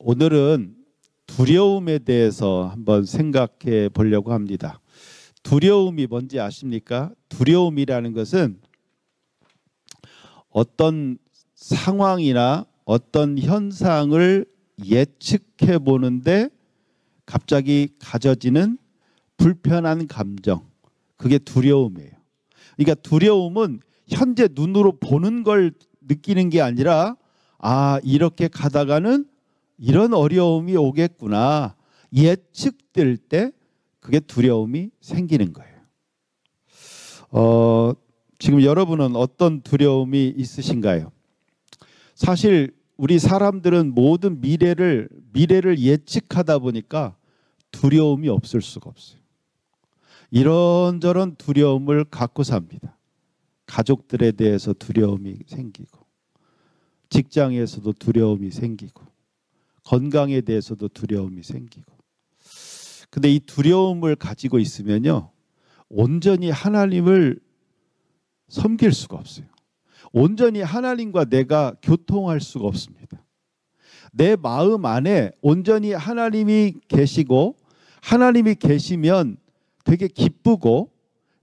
오늘은 두려움에 대해서 한번 생각해 보려고 합니다. 두려움이 뭔지 아십니까? 두려움이라는 것은 어떤 상황이나 어떤 현상을 예측해 보는데 갑자기 가져지는 불편한 감정, 그게 두려움이에요. 그러니까 두려움은 현재 눈으로 보는 걸 느끼는 게 아니라 이렇게 가다가는 이런 어려움이 오겠구나 예측될 때 그게 두려움이 생기는 거예요. 지금 여러분은 어떤 두려움이 있으신가요? 사실 우리 사람들은 모든 미래를 예측하다 보니까 두려움이 없을 수가 없어요. 이런저런 두려움을 갖고 삽니다. 가족들에 대해서 두려움이 생기고, 직장에서도 두려움이 생기고, 건강에 대해서도 두려움이 생기고. 근데 이 두려움을 가지고 있으면요, 온전히 하나님을 섬길 수가 없어요. 온전히 하나님과 내가 교통할 수가 없습니다. 내 마음 안에 온전히 하나님이 계시고, 하나님이 계시면 되게 기쁘고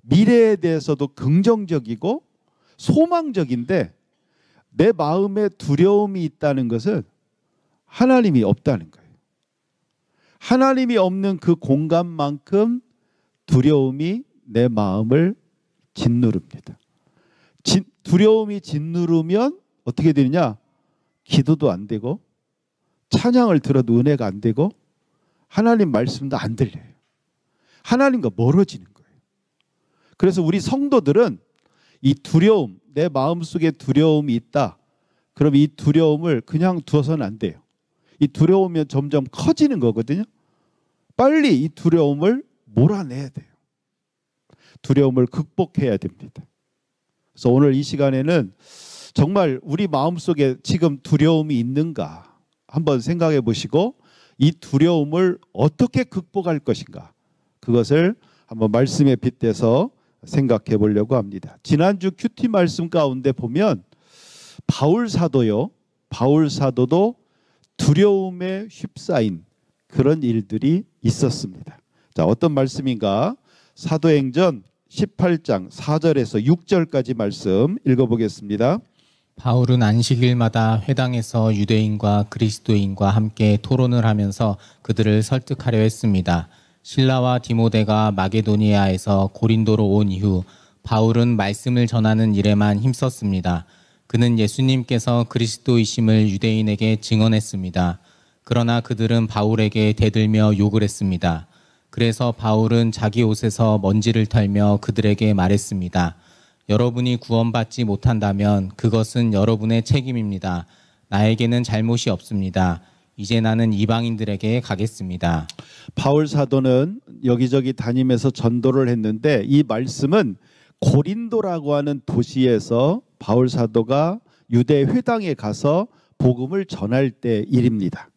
미래에 대해서도 긍정적이고 소망적인데, 내 마음에 두려움이 있다는 것은 하나님이 없다는 거예요. 하나님이 없는 그 공간만큼 두려움이 내 마음을 짓누릅니다. 두려움이 짓누르면 어떻게 되느냐? 기도도 안 되고, 찬양을 들어도 은혜가 안 되고, 하나님 말씀도 안 들려요. 하나님과 멀어지는 거예요. 그래서 우리 성도들은 이 두려움, 내 마음속에 두려움이 있다. 그럼 이 두려움을 그냥 두어서는 안 돼요. 이 두려움이 점점 커지는 거거든요. 빨리 이 두려움을 몰아내야 돼요. 두려움을 극복해야 됩니다. 그래서 오늘 이 시간에는 정말 우리 마음속에 지금 두려움이 있는가 한번 생각해 보시고, 이 두려움을 어떻게 극복할 것인가, 그것을 한번 말씀에 빗대서 생각해 보려고 합니다. 지난주 큐티 말씀 가운데 보면 바울 사도도 두려움에 휩싸인 그런 일들이 있었습니다. 자, 어떤 말씀인가? 사도행전 18장 4절에서 6절까지 말씀 읽어보겠습니다. 바울은 안식일마다 회당에서 유대인과 그리스도인과 함께 토론을 하면서 그들을 설득하려 했습니다. 실라와 디모데가 마게도니아에서 고린도로 온 이후 바울은 말씀을 전하는 일에만 힘썼습니다. 그는 예수님께서 그리스도이심을 유대인에게 증언했습니다. 그러나 그들은 바울에게 대들며 욕을 했습니다. 그래서 바울은 자기 옷에서 먼지를 털며 그들에게 말했습니다. 여러분이 구원받지 못한다면 그것은 여러분의 책임입니다. 나에게는 잘못이 없습니다. 이제 나는 이방인들에게 가겠습니다. 바울 사도는 여기저기 다니면서 전도를 했는데, 이 말씀은 고린도라고 하는 도시에서 바울 사도가 유대 회당에 가서 복음을 전할 때 일입니다.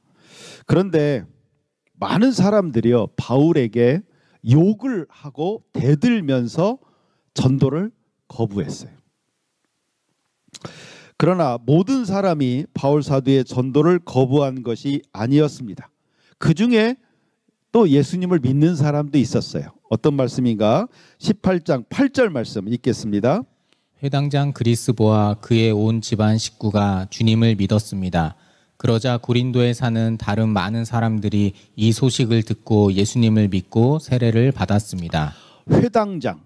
그런데 많은 사람들이요, 바울에게 욕을 하고 대들면서 전도를 거부했어요. 그러나 모든 사람이 바울 사도의 전도를 거부한 것이 아니었습니다. 그 중에 또 예수님을 믿는 사람도 있었어요. 어떤 말씀인가? 18장 8절 말씀 읽겠습니다. 회당장 그리스보와 그의 온 집안 식구가 주님을 믿었습니다. 그러자 고린도에 사는 다른 많은 사람들이 이 소식을 듣고 예수님을 믿고 세례를 받았습니다. 회당장,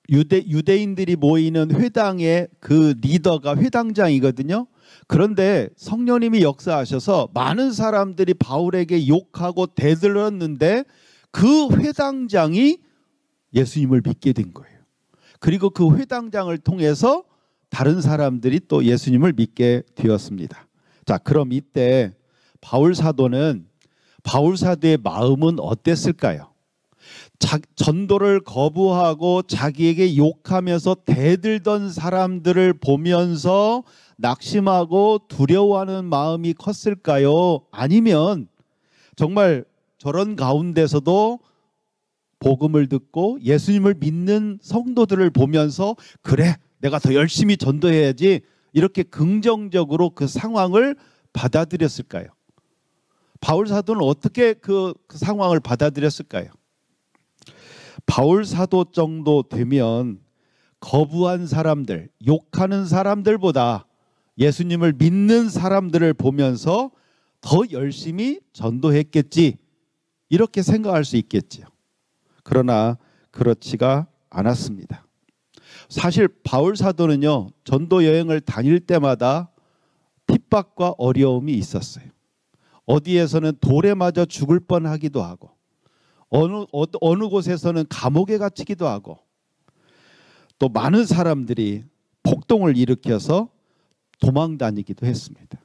유대인들이 모이는 회당의 그 리더가 회당장이거든요. 그런데 성령님이 역사하셔서 많은 사람들이 바울에게 욕하고 대들었는데 그 회당장이 예수님을 믿게 된 거예요. 그리고 그 회당장을 통해서 다른 사람들이 또 예수님을 믿게 되었습니다. 자, 그럼 이때 바울 사도의 마음은 어땠을까요? 전도를 거부하고 자기에게 욕하면서 대들던 사람들을 보면서 낙심하고 두려워하는 마음이 컸을까요? 아니면 정말 저런 가운데서도 복음을 듣고 예수님을 믿는 성도들을 보면서 그래, 내가 더 열심히 전도해야지, 이렇게 긍정적으로 그 상황을 받아들였을까요? 바울 사도는 어떻게 그 상황을 받아들였을까요? 바울 사도 정도 되면 거부한 사람들, 욕하는 사람들보다 예수님을 믿는 사람들을 보면서 더 열심히 전도했겠지, 이렇게 생각할 수 있겠지요. 그러나 그렇지가 않았습니다. 사실 바울 사도는요, 전도 여행을 다닐 때마다 핍박과 어려움이 있었어요. 어디에서는 돌에 맞아 죽을 뻔하기도 하고, 어느 곳에서는 감옥에 갇히기도 하고, 또 많은 사람들이 폭동을 일으켜서 도망 다니기도 했습니다.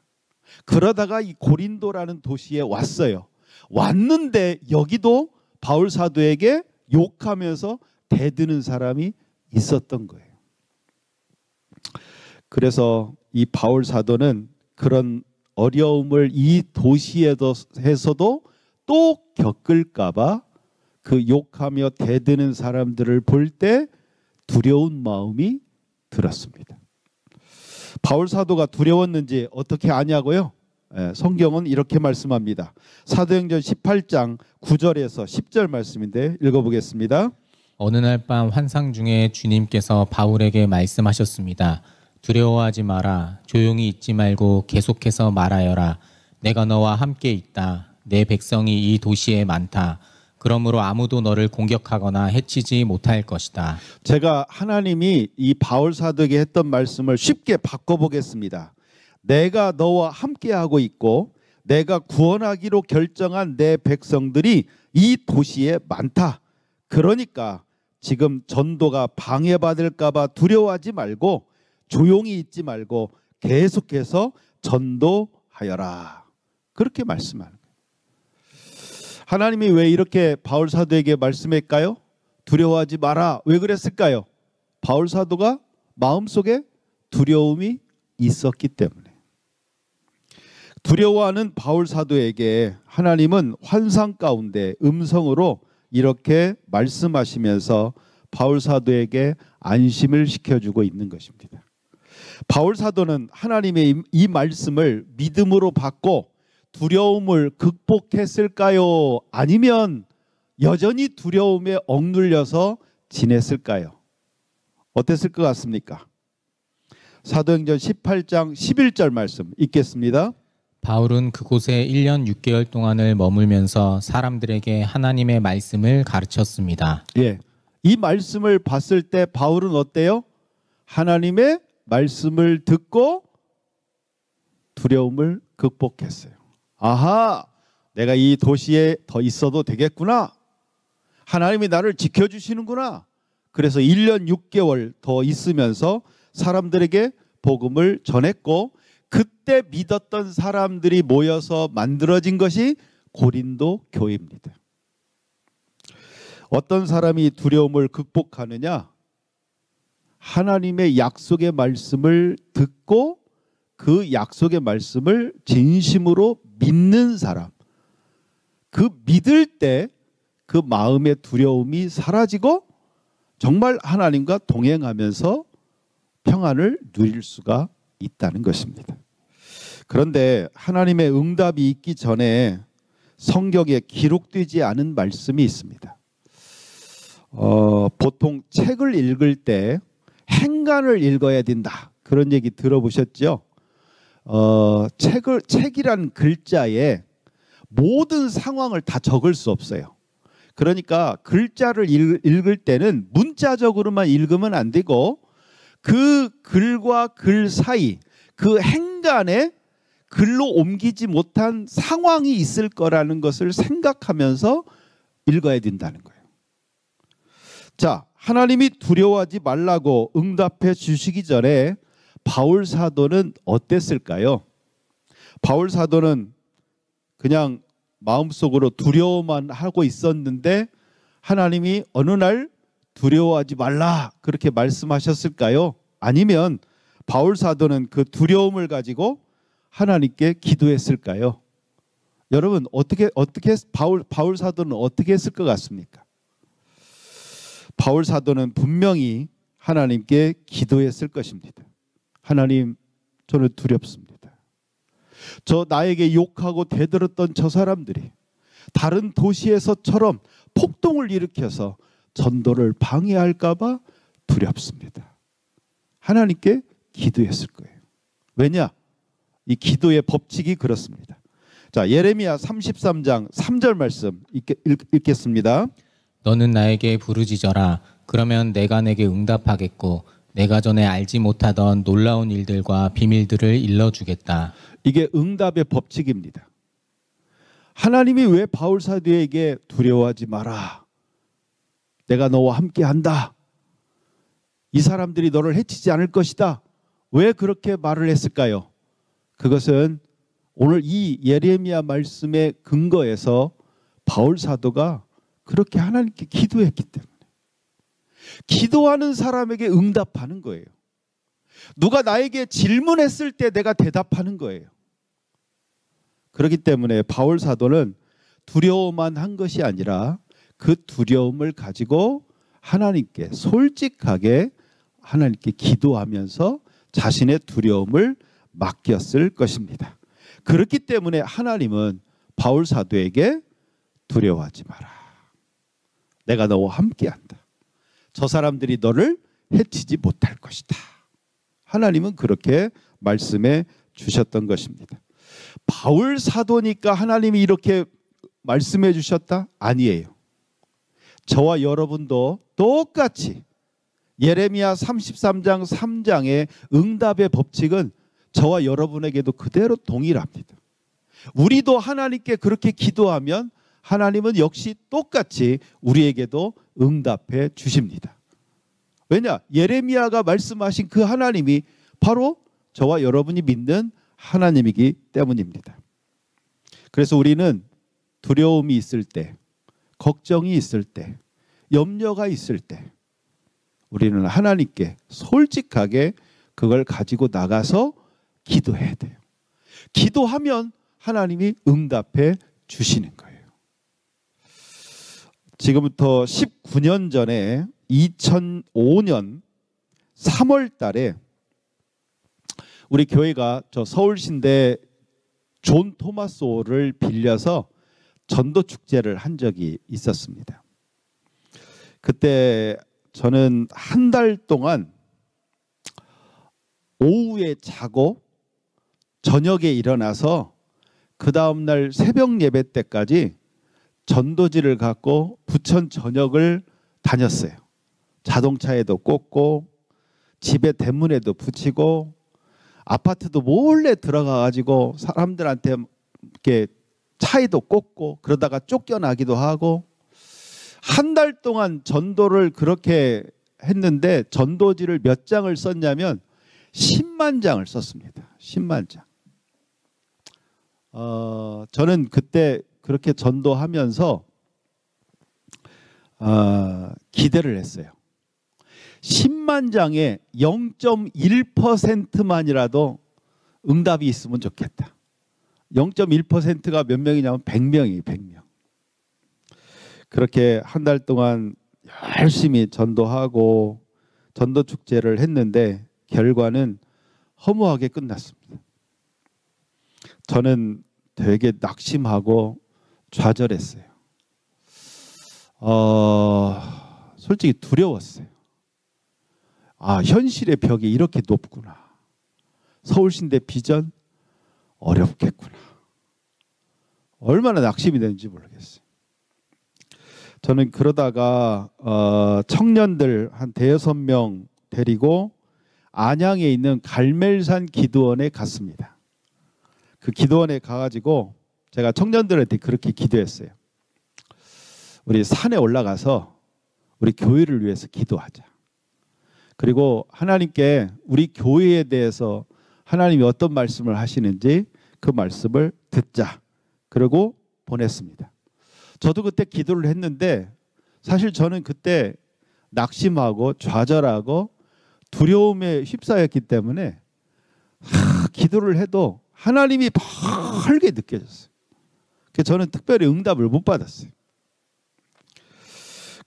그러다가 이 고린도라는 도시에 왔어요. 왔는데 여기도 바울 사도에게 욕하면서 대드는 사람이 있었던 거예요. 그래서 이 바울 사도는 그런 어려움을 이 도시에서도 또 겪을까봐 그 욕하며 대드는 사람들을 볼 때 두려운 마음이 들었습니다. 바울 사도가 두려웠는지 어떻게 아냐고요? 성경은 이렇게 말씀합니다. 사도행전 18장 9절에서 10절 말씀인데 읽어보겠습니다. 어느 날 밤 환상 중에 주님께서 바울에게 말씀하셨습니다. 두려워하지 마라. 조용히 있지 말고 계속해서 말하여라. 내가 너와 함께 있다. 내 백성이 이 도시에 많다. 그러므로 아무도 너를 공격하거나 해치지 못할 것이다. 제가 하나님이 이 바울 사도에게 했던 말씀을 쉽게 바꿔보겠습니다. 내가 너와 함께하고 있고 내가 구원하기로 결정한 내 백성들이 이 도시에 많다. 그러니까 지금 전도가 방해받을까 봐 두려워하지 말고 조용히 있지 말고 계속해서 전도하여라. 그렇게 말씀하는 거예요. 하나님이 왜 이렇게 바울 사도에게 말씀할까요? 두려워하지 마라. 왜 그랬을까요? 바울 사도가 마음속에 두려움이 있었기 때문에. 두려워하는 바울 사도에게 하나님은 환상 가운데 음성으로 이렇게 말씀하시면서 바울 사도에게 안심을 시켜주고 있는 것입니다. 바울 사도는 하나님의 이 말씀을 믿음으로 받고 두려움을 극복했을까요? 아니면 여전히 두려움에 억눌려서 지냈을까요? 어땠을 것 같습니까? 사도행전 18장 11절 말씀 읽겠습니다. 바울은 그곳에 1년 6개월 동안을 머물면서 사람들에게 하나님의 말씀을 가르쳤습니다. 예, 이 말씀을 봤을 때 바울은 어때요? 하나님의 말씀을 듣고 두려움을 극복했어요. 아하, 내가 이 도시에 더 있어도 되겠구나. 하나님이 나를 지켜주시는구나. 그래서 1년 6개월 더 있으면서 사람들에게 복음을 전했고, 그때 믿었던 사람들이 모여서 만들어진 것이 고린도 교회입니다. 어떤 사람이 두려움을 극복하느냐? 하나님의 약속의 말씀을 듣고 그 약속의 말씀을 진심으로 믿는 사람. 그 믿을 때 그 마음의 두려움이 사라지고 정말 하나님과 동행하면서 평안을 누릴 수가 있다는 것입니다. 그런데 하나님의 응답이 있기 전에 성경에 기록되지 않은 말씀이 있습니다. 보통 책을 읽을 때 행간을 읽어야 된다, 그런 얘기 들어보셨죠? 책이란 글자에 모든 상황을 다 적을 수 없어요. 그러니까 글자를 읽을 때는 문자적으로만 읽으면 안 되고 그 글과 글 사이, 그 행간에 글로 옮기지 못한 상황이 있을 거라는 것을 생각하면서 읽어야 된다는 거예요. 자, 하나님이 두려워하지 말라고 응답해 주시기 전에 바울 사도는 어땠을까요? 바울 사도는 그냥 마음속으로 두려워만 하고 있었는데 하나님이 어느 날 두려워하지 말라 그렇게 말씀하셨을까요? 아니면 바울 사도는 그 두려움을 가지고 하나님께 기도했을까요? 여러분, 어떻게 바울 사도는 어떻게 했을 것 같습니까? 바울 사도는 분명히 하나님께 기도했을 것입니다. 하나님, 저는 두렵습니다. 저 나에게 욕하고 대들었던 저 사람들이 다른 도시에서처럼 폭동을 일으켜서 전도를 방해할까 봐 두렵습니다. 하나님께 기도했을 거예요. 왜냐? 이 기도의 법칙이 그렇습니다. 자, 예레미야 33장 3절 말씀 읽겠습니다. 너는 나에게 부르짖어라. 그러면 내가 내게 응답하겠고 내가 전에 알지 못하던 놀라운 일들과 비밀들을 일러주겠다. 이게 응답의 법칙입니다. 하나님이 왜 바울 사도에게 두려워하지 마라, 내가 너와 함께한다, 이 사람들이 너를 해치지 않을 것이다, 왜 그렇게 말을 했을까요? 그것은 오늘 이 예레미야 말씀의 근거에서 바울 사도가 그렇게 하나님께 기도했기 때문에, 기도하는 사람에게 응답하는 거예요. 누가 나에게 질문했을 때 내가 대답하는 거예요. 그렇기 때문에 바울 사도는 두려워만 한 것이 아니라 그 두려움을 가지고 하나님께 솔직하게 하나님께 기도하면서 자신의 두려움을 맡겼을 것입니다. 그렇기 때문에 하나님은 바울 사도에게 두려워하지 마라, 내가 너와 함께한다, 저 사람들이 너를 해치지 못할 것이다, 하나님은 그렇게 말씀해 주셨던 것입니다. 바울 사도니까 하나님이 이렇게 말씀해 주셨다? 아니에요. 저와 여러분도 똑같이 예레미야 33장 3장의 응답의 법칙은 저와 여러분에게도 그대로 동일합니다. 우리도 하나님께 그렇게 기도하면 하나님은 역시 똑같이 우리에게도 응답해 주십니다. 왜냐? 예레미야가 말씀하신 그 하나님이 바로 저와 여러분이 믿는 하나님이기 때문입니다. 그래서 우리는 두려움이 있을 때, 걱정이 있을 때, 염려가 있을 때 우리는 하나님께 솔직하게 그걸 가지고 나가서 기도해야 돼요. 기도하면 하나님이 응답해 주시는 거예요. 지금부터 19년 전에 2005년 3월 달에 우리 교회가 저 서울신대 존 토마스홀을 빌려서 전도 축제를 한 적이 있었습니다. 그때 저는 한 달 동안 오후에 자고 저녁에 일어나서 그 다음날 새벽 예배 때까지 전도지를 갖고 부천 전역을 다녔어요. 자동차에도 꽂고 집에 대문에도 붙이고 아파트도 몰래 들어가 가지고 사람들한테 이렇게 차에도 꽂고 그러다가 쫓겨나기도 하고 한 달 동안 전도를 그렇게 했는데 전도지를 몇 장을 썼냐면 10만 장을 썼습니다. 10만 장. 저는 그때 그렇게 전도하면서 기대를 했어요. 10만 장에 0.1%만이라도 응답이 있으면 좋겠다. 0.1%가 몇 명이냐면 100명이에요. 100명. 그렇게 한 달 동안 열심히 전도하고 전도 축제를 했는데 결과는 허무하게 끝났습니다. 저는 되게 낙심하고 좌절했어요. 솔직히 두려웠어요. 현실의 벽이 이렇게 높구나. 서울신대 비전 어렵겠구나. 얼마나 낙심이 되는지 모르겠어요. 저는 그러다가 청년들 한 5명 데리고 안양에 있는 갈멜산 기도원에 갔습니다. 그 기도원에 가가지고 제가 청년들한테 그렇게 기도했어요. 우리 산에 올라가서 우리 교회를 위해서 기도하자. 그리고 하나님께 우리 교회에 대해서 하나님이 어떤 말씀을 하시는지 그 말씀을 듣자. 그리고 보냈습니다. 저도 그때 기도를 했는데 사실 저는 그때 낙심하고 좌절하고 두려움에 휩싸였기 때문에 기도를 해도 하나님이 밝게 느껴졌어요. 그래서 저는 특별히 응답을 못 받았어요.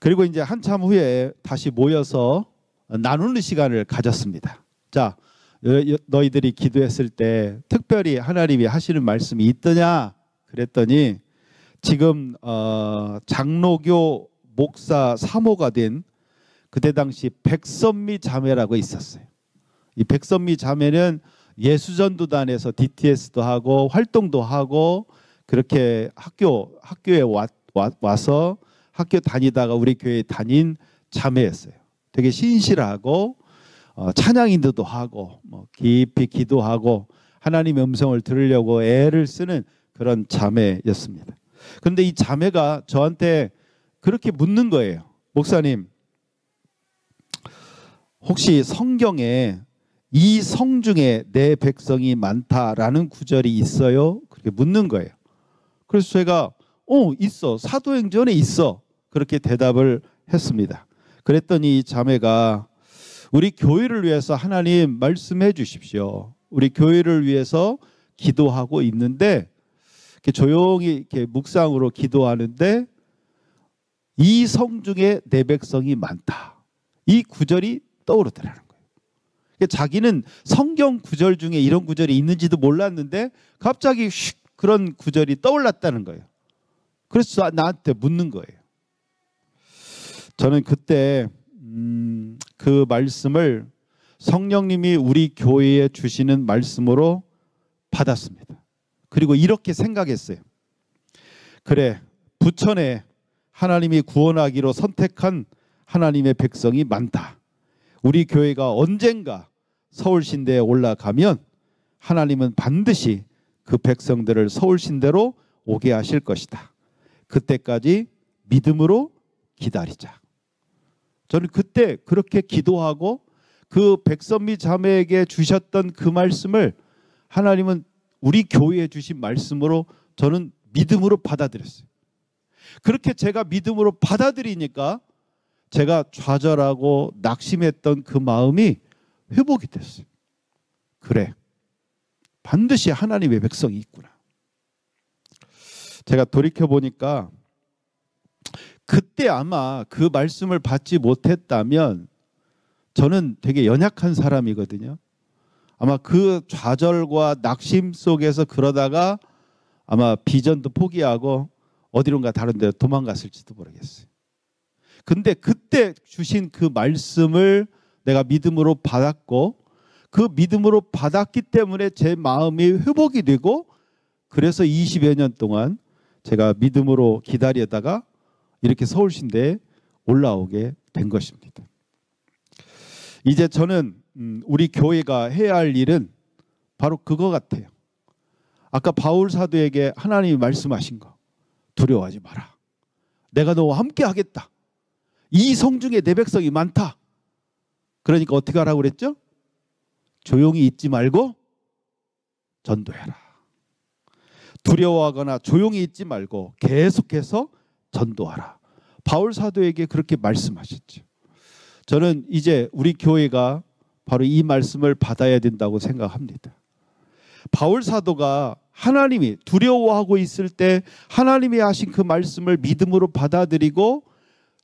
그리고 이제 한참 후에 다시 모여서 나누는 시간을 가졌습니다. 자, 너희들이 기도했을 때 특별히 하나님이 하시는 말씀이 있더냐 그랬더니 지금 장로교 목사 사모가 된 그때 당시 백선미 자매라고 있었어요. 이 백선미 자매는 예수전도단에서 DTS도 하고 활동도 하고 그렇게 학교에 와서 학교 다니다가 우리 교회에 다닌 자매였어요. 되게 신실하고 찬양 인도도 하고 깊이 기도하고 하나님의 음성을 들으려고 애를 쓰는 그런 자매였습니다. 그런데 이 자매가 저한테 그렇게 묻는 거예요. 목사님, 혹시 성경에 이 성 중에 내 백성이 많다라는 구절이 있어요? 그렇게 묻는 거예요. 그래서 제가 있어. 사도행전에 있어. 그렇게 대답을 했습니다. 그랬더니 이 자매가 우리 교회를 위해서 하나님 말씀해 주십시오. 우리 교회를 위해서 기도하고 있는데 이렇게 조용히 이렇게 묵상으로 기도하는데 이 성 중에 내 백성이 많다. 이 구절이 떠오르더라는 거예요. 자기는 성경 구절 중에 이런 구절이 있는지도 몰랐는데 갑자기 그런 구절이 떠올랐다는 거예요. 그래서 나한테 묻는 거예요. 저는 그때 그 말씀을 성령님이 우리 교회에 주시는 말씀으로 받았습니다. 그리고 이렇게 생각했어요. 그래, 부천에 하나님이 구원하기로 선택한 하나님의 백성이 많다. 우리 교회가 언젠가 서울신대에 올라가면 하나님은 반드시 그 백성들을 서울신대로 오게 하실 것이다. 그때까지 믿음으로 기다리자. 저는 그때 그렇게 기도하고 그 백선미 자매에게 주셨던 그 말씀을 하나님은 우리 교회에 주신 말씀으로 저는 믿음으로 받아들였어요. 그렇게 제가 믿음으로 받아들이니까 제가 좌절하고 낙심했던 그 마음이 회복이 됐어요. 그래, 반드시 하나님의 백성이 있구나. 제가 돌이켜보니까 그때 아마 그 말씀을 받지 못했다면 저는 되게 연약한 사람이거든요. 아마 그 좌절과 낙심 속에서 그러다가 아마 비전도 포기하고 어디론가 다른 데로 도망갔을지도 모르겠어요. 근데 그때 주신 그 말씀을 내가 믿음으로 받았고 그 믿음으로 받았기 때문에 제 마음이 회복이 되고 그래서 20여 년 동안 제가 믿음으로 기다리다가 이렇게 서울신대에 올라오게 된 것입니다. 이제 저는 우리 교회가 해야 할 일은 바로 그거 같아요. 아까 바울 사도에게 하나님이 말씀하신 거, 두려워하지 마라. 내가 너와 함께 하겠다. 이 성 중에 내 백성이 많다. 그러니까 어떻게 하라고 그랬죠? 조용히 있지 말고 전도해라. 두려워하거나 조용히 있지 말고 계속해서 전도하라. 바울 사도에게 그렇게 말씀하셨죠. 저는 이제 우리 교회가 바로 이 말씀을 받아야 된다고 생각합니다. 바울 사도가 하나님이 두려워하고 있을 때 하나님이 하신 그 말씀을 믿음으로 받아들이고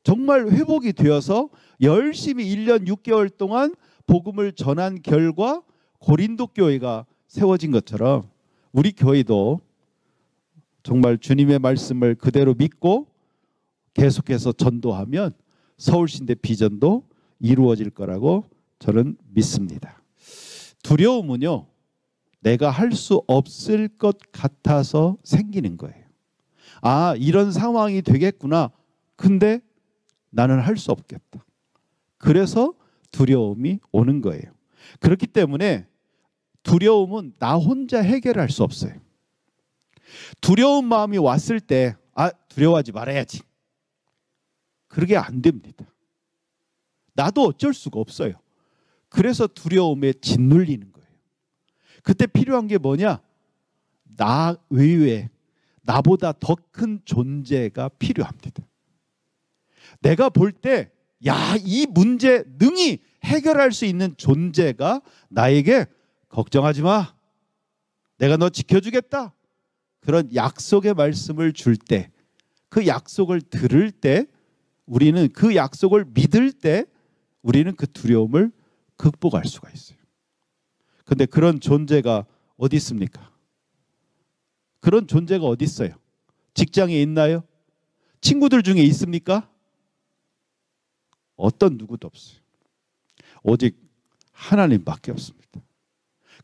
정말 회복이 되어서 열심히 1년 6개월 동안 복음을 전한 결과 고린도 교회가 세워진 것처럼 우리 교회도 정말 주님의 말씀을 그대로 믿고 계속해서 전도하면 서울신대 비전도 이루어질 거라고 저는 믿습니다. 두려움은요, 내가 할 수 없을 것 같아서 생기는 거예요. 아, 이런 상황이 되겠구나. 근데 나는 할 수 없겠다. 그래서 두려움이 오는 거예요. 그렇기 때문에 두려움은 나 혼자 해결할 수 없어요. 두려운 마음이 왔을 때 두려워하지 말아야지. 그러게 안 됩니다. 나도 어쩔 수가 없어요. 그래서 두려움에 짓눌리는 거예요. 그때 필요한 게 뭐냐? 나 외에 나보다 더 큰 존재가 필요합니다. 내가 볼 때 이 문제 능히 해결할 수 있는 존재가 나에게 걱정하지 마. 내가 너 지켜주겠다. 그런 약속의 말씀을 줄 때, 그 약속을 들을 때, 우리는 그 약속을 믿을 때 우리는 그 두려움을 극복할 수가 있어요. 근데 그런 존재가 어디 있습니까? 그런 존재가 어디 있어요? 직장에 있나요? 친구들 중에 있습니까? 어떤 누구도 없어요. 오직 하나님밖에 없습니다.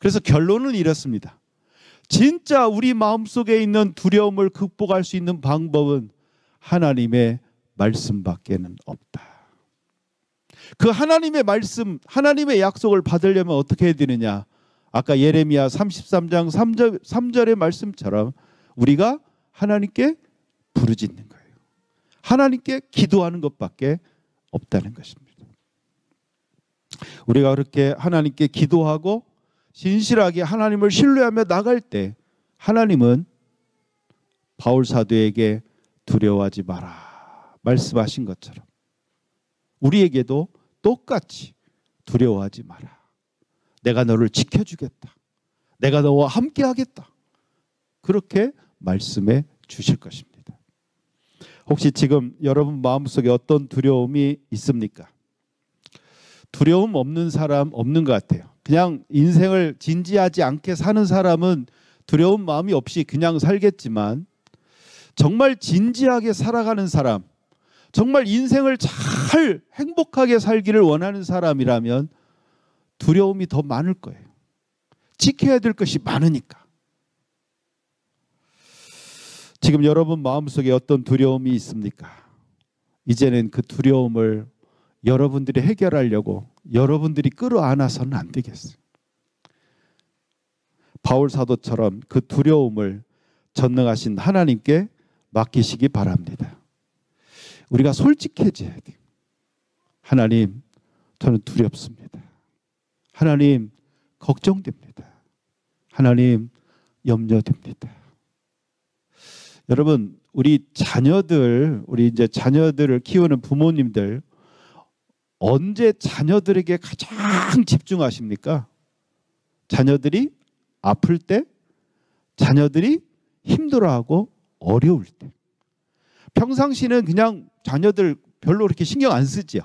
그래서 결론은 이렇습니다. 진짜 우리 마음속에 있는 두려움을 극복할 수 있는 방법은 하나님의 말씀밖에는 없다. 그 하나님의 말씀, 하나님의 약속을 받으려면 어떻게 해야 되느냐? 아까 예레미야 33장 3절의 말씀처럼 우리가 하나님께 부르짖는 거예요. 하나님께 기도하는 것밖에 없다는 것입니다. 우리가 그렇게 하나님께 기도하고 진실하게 하나님을 신뢰하며 나갈 때 하나님은 바울 사도에게 두려워하지 마라 말씀하신 것처럼 우리에게도 똑같이 두려워하지 마라. 내가 너를 지켜주겠다. 내가 너와 함께하겠다. 그렇게 말씀해 주실 것입니다. 혹시 지금 여러분 마음속에 어떤 두려움이 있습니까? 두려움 없는 사람 없는 것 같아요. 그냥 인생을 진지하지 않게 사는 사람은 두려운 마음이 없이 그냥 살겠지만 정말 진지하게 살아가는 사람, 정말 인생을 잘 행복하게 살기를 원하는 사람이라면 두려움이 더 많을 거예요. 지켜야 될 것이 많으니까. 지금 여러분 마음속에 어떤 두려움이 있습니까? 이제는 그 두려움을 여러분들이 해결하려고 여러분들이 끌어안아서는 안 되겠어요. 바울 사도처럼 그 두려움을 전능하신 하나님께 맡기시기 바랍니다. 우리가 솔직해져야 돼요. 하나님, 저는 두렵습니다. 하나님, 걱정됩니다. 하나님, 염려됩니다. 여러분, 우리 이제 자녀들을 키우는 부모님들 언제 자녀들에게 가장 집중하십니까? 자녀들이 아플 때, 자녀들이 힘들어하고 어려울 때. 평상시는 그냥 자녀들 별로 그렇게 신경 안 쓰지요.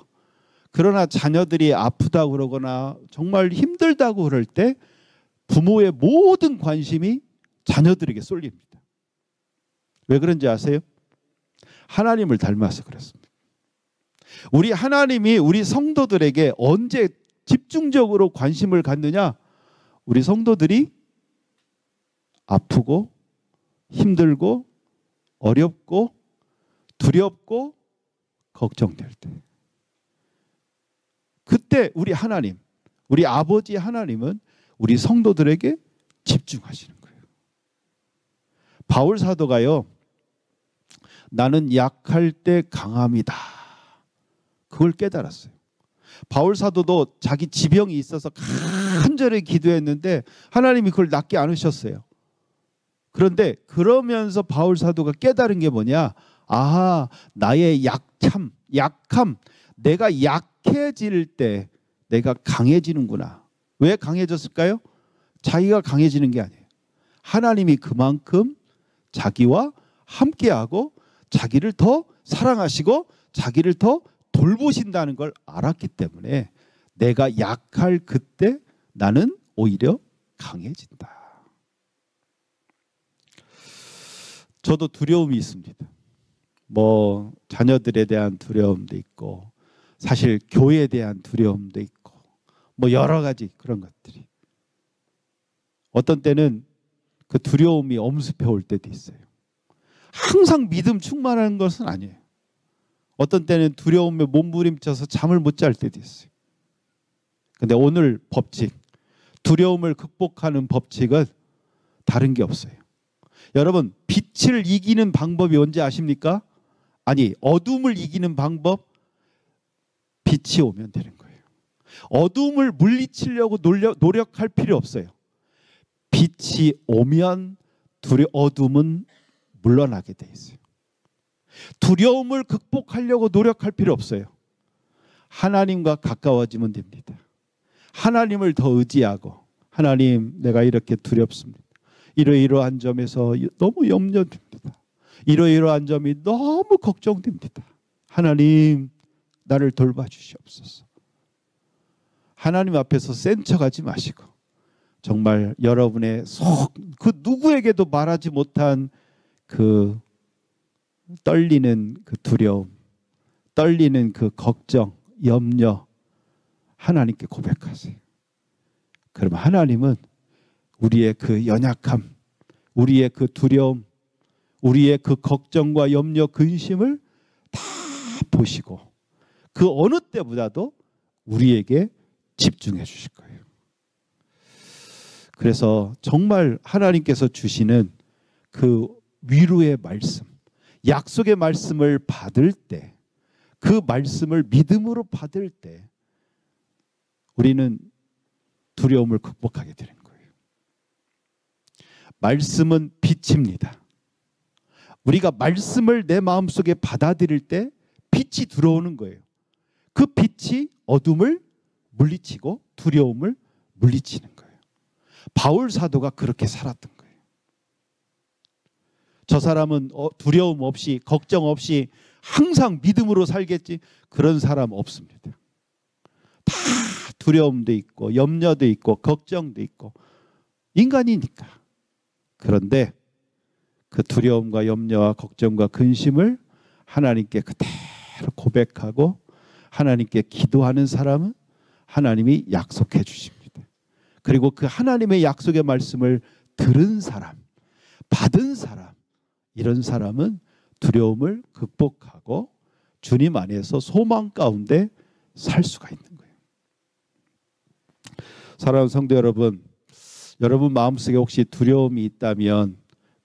그러나 자녀들이 아프다고 그러거나 정말 힘들다고 그럴 때 부모의 모든 관심이 자녀들에게 쏠립니다. 왜 그런지 아세요? 하나님을 닮아서 그렇습니다. 우리 하나님이 우리 성도들에게 언제 집중적으로 관심을 갖느냐? 우리 성도들이 아프고 힘들고 어렵고 두렵고 걱정될 때, 그때 우리 하나님, 우리 아버지 하나님은 우리 성도들에게 집중하시는 거예요. 바울 사도가요, 나는 약할 때 강함이다. 그걸 깨달았어요. 바울 사도도 자기 지병이 있어서 간절히 기도했는데 하나님이 그걸 낫게 않으셨어요. 그런데 그러면서 바울 사도가 깨달은 게 뭐냐? 아하, 나의 약함, 내가 약해질 때 내가 강해지는구나. 왜 강해졌을까요? 자기가 강해지는 게 아니에요. 하나님이 그만큼 자기와 함께하고 자기를 더 사랑하시고 자기를 더 돌보신다는 걸 알았기 때문에 내가 약할 그때 나는 오히려 강해진다. 저도 두려움이 있습니다. 뭐 자녀들에 대한 두려움도 있고 사실 교회에 대한 두려움도 있고 뭐 여러 가지 그런 것들이, 어떤 때는 그 두려움이 엄습해 올 때도 있어요. 항상 믿음 충만한 것은 아니에요. 어떤 때는 두려움에 몸부림쳐서 잠을 못 잘 때도 있어요. 근데 오늘 법칙, 두려움을 극복하는 법칙은 다른 게 없어요. 여러분, 빛을 이기는 방법이 뭔지 아십니까? 아니, 어둠을 이기는 방법, 빛이 오면 되는 거예요. 어둠을 물리치려고 노력할 필요 없어요. 빛이 오면 어둠은 물러나게 돼 있어요. 두려움을 극복하려고 노력할 필요 없어요. 하나님과 가까워지면 됩니다. 하나님을 더 의지하고, 하나님, 내가 이렇게 두렵습니다. 이러이러한 점에서 너무 염려됩니다. 이러이러한 점이 너무 걱정됩니다. 하나님, 나를 돌봐주시옵소서. 하나님 앞에서 센 척하지 마시고 정말 여러분의 속 그 누구에게도 말하지 못한 그 떨리는 그 두려움, 떨리는 그 걱정, 염려 하나님께 고백하세요. 그러면 하나님은 우리의 그 연약함, 우리의 그 두려움, 우리의 그 걱정과 염려, 근심을 다 보시고 그 어느 때보다도 우리에게 집중해 주실 거예요. 그래서 정말 하나님께서 주시는 그 위로의 말씀, 약속의 말씀을 받을 때, 그 말씀을 믿음으로 받을 때 우리는 두려움을 극복하게 되는 거예요. 말씀은 빛입니다. 우리가 말씀을 내 마음속에 받아들일 때 빛이 들어오는 거예요. 그 빛이 어둠을 물리치고 두려움을 물리치는 거예요. 바울 사도가 그렇게 살았던 거예요. 저 사람은 두려움 없이 걱정 없이 항상 믿음으로 살겠지, 그런 사람 없습니다. 다 두려움도 있고 염려도 있고 걱정도 있고 인간이니까. 그런데 그 두려움과 염려와 걱정과 근심을 하나님께 그대로 고백하고 하나님께 기도하는 사람은 하나님이 약속해 주십니다. 그리고 그 하나님의 약속의 말씀을 들은 사람, 받은 사람, 이런 사람은 두려움을 극복하고 주님 안에서 소망 가운데 살 수가 있는 거예요. 사랑하는 성도 여러분, 여러분 마음속에 혹시 두려움이 있다면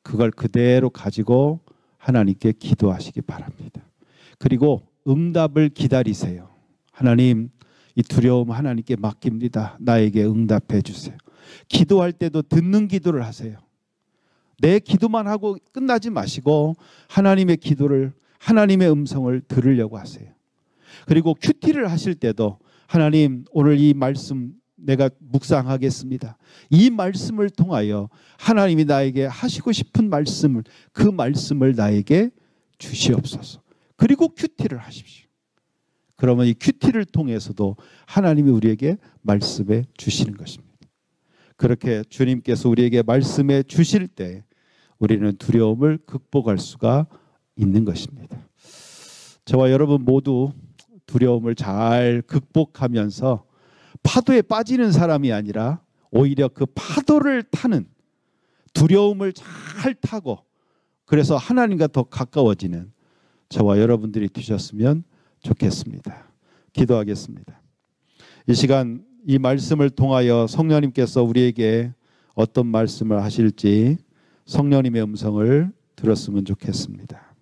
그걸 그대로 가지고 하나님께 기도하시기 바랍니다. 그리고 응답을 기다리세요. 하나님, 이 두려움 하나님께 맡깁니다. 나에게 응답해 주세요. 기도할 때도 듣는 기도를 하세요. 내 기도만 하고 끝나지 마시고 하나님의 기도를, 하나님의 음성을 들으려고 하세요. 그리고 큐티를 하실 때도 하나님, 오늘 이 말씀 내가 묵상하겠습니다. 이 말씀을 통하여 하나님이 나에게 하시고 싶은 말씀을, 그 말씀을 나에게 주시옵소서. 그리고 큐티를 하십시오. 그러면 이 큐티를 통해서도 하나님이 우리에게 말씀해 주시는 것입니다. 그렇게 주님께서 우리에게 말씀해 주실 때 우리는 두려움을 극복할 수가 있는 것입니다. 저와 여러분 모두 두려움을 잘 극복하면서 파도에 빠지는 사람이 아니라 오히려 그 파도를 타는, 두려움을 잘 타고 그래서 하나님과 더 가까워지는 저와 여러분들이 되셨으면 좋겠습니다. 기도하겠습니다. 이 시간 이 말씀을 통하여 성령님께서 우리에게 어떤 말씀을 하실지 성령님의 음성을 들었으면 좋겠습니다.